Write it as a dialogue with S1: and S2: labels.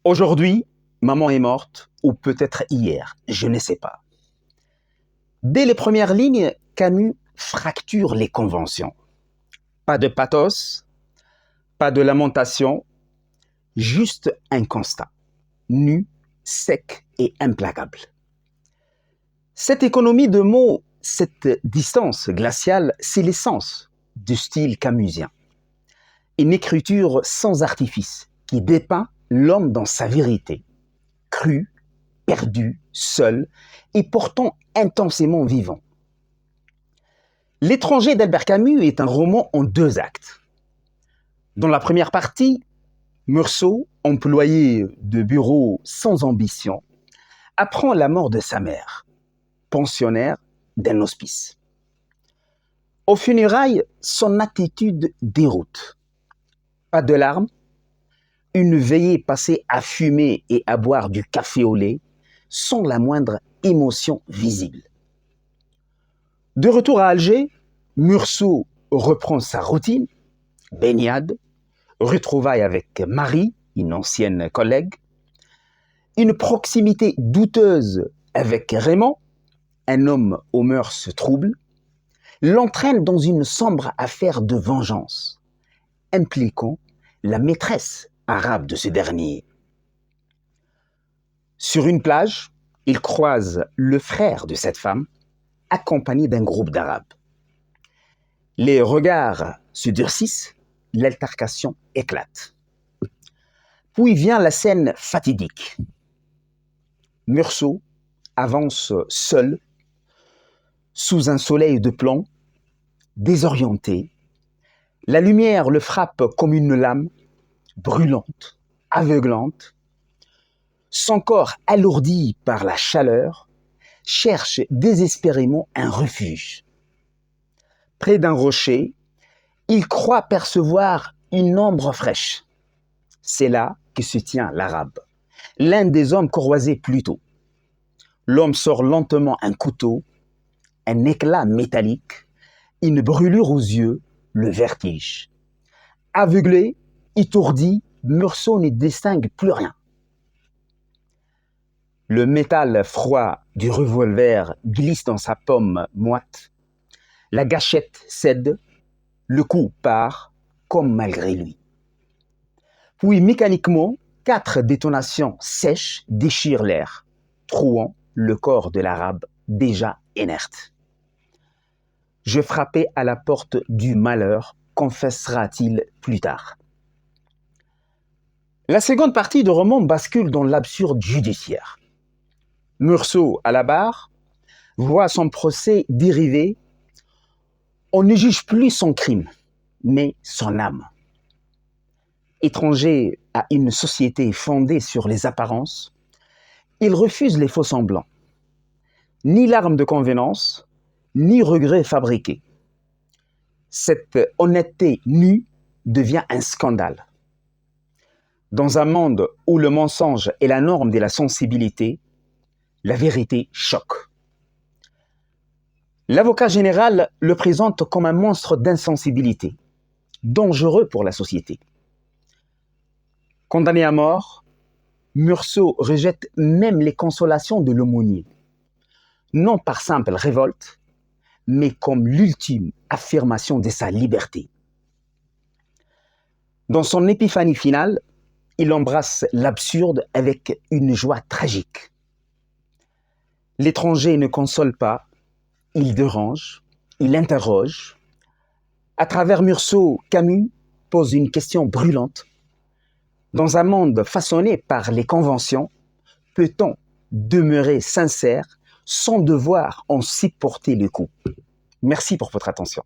S1: Aujourd'hui, maman est morte, ou peut-être hier, je ne sais pas. Dès les premières lignes, Camus fracture les conventions. Pas de pathos, pas de lamentation, juste un constat, nu, sec et implacable. Cette économie de mots, cette distance glaciale, c'est l'essence du style camusien. Une écriture sans artifice qui dépeint l'homme dans sa vérité, cru, perdu, seul et pourtant intensément vivant. L'étranger d'Albert Camus est un roman en 2 actes. Dans la première partie, Meursault, employé de bureau sans ambition, apprend la mort de sa mère, pensionnaire d'un hospice. Aux funérailles, son attitude déroute. Pas de larmes, une veillée passée à fumer et à boire du café au lait, sans la moindre émotion visible. De retour à Alger, Meursault reprend sa routine, baignade, retrouvailles avec Marie, une ancienne collègue, une proximité douteuse avec Raymond, un homme aux mœurs troubles, l'entraîne dans une sombre affaire de vengeance, impliquant la maîtresse arabe de ce dernier. Sur une plage, il croise le frère de cette femme, accompagné d'un groupe d'Arabes. Les regards se durcissent, l'altercation éclate. Puis vient la scène fatidique. Meursault avance seul, sous un soleil de plomb, désorienté. La lumière le frappe comme une lame, brûlante, aveuglante. Son corps alourdi par la chaleur cherche désespérément un refuge. Près d'un rocher, il croit percevoir une ombre fraîche. C'est là que se tient l'Arabe, l'un des hommes croisés plus tôt. L'homme sort lentement un couteau, un éclat métallique, une brûlure aux yeux, le vertige. Aveuglé, étourdi, Meursault ne distingue plus rien. Le métal froid du revolver glisse dans sa paume moite. La gâchette cède, le coup part, comme malgré lui. Puis mécaniquement, 4 détonations sèches déchirent l'air, trouant le corps de l'Arabe déjà inerte. Je frappais à la porte du malheur, confessera-t-il plus tard. La seconde partie du roman bascule dans l'absurde judiciaire. Meursault, à la barre, voit son procès dérivé. On ne juge plus son crime, mais son âme. Étranger à une société fondée sur les apparences, il refuse les faux-semblants. Ni larmes de convenance, ni regrets fabriqués. Cette honnêteté nue devient un scandale. Dans un monde où le mensonge est la norme de la sensibilité, la vérité choque. L'avocat général le présente comme un monstre d'insensibilité, dangereux pour la société. Condamné à mort, Meursault rejette même les consolations de l'aumônier, non par simple révolte, mais comme l'ultime affirmation de sa liberté. Dans son épiphanie finale, il embrasse l'absurde avec une joie tragique. L'étranger ne console pas, il dérange, il interroge. À travers Meursault, Camus pose une question brûlante. Dans un monde façonné par les conventions, peut-on demeurer sincère sans devoir en supporter le coup? Merci pour votre attention.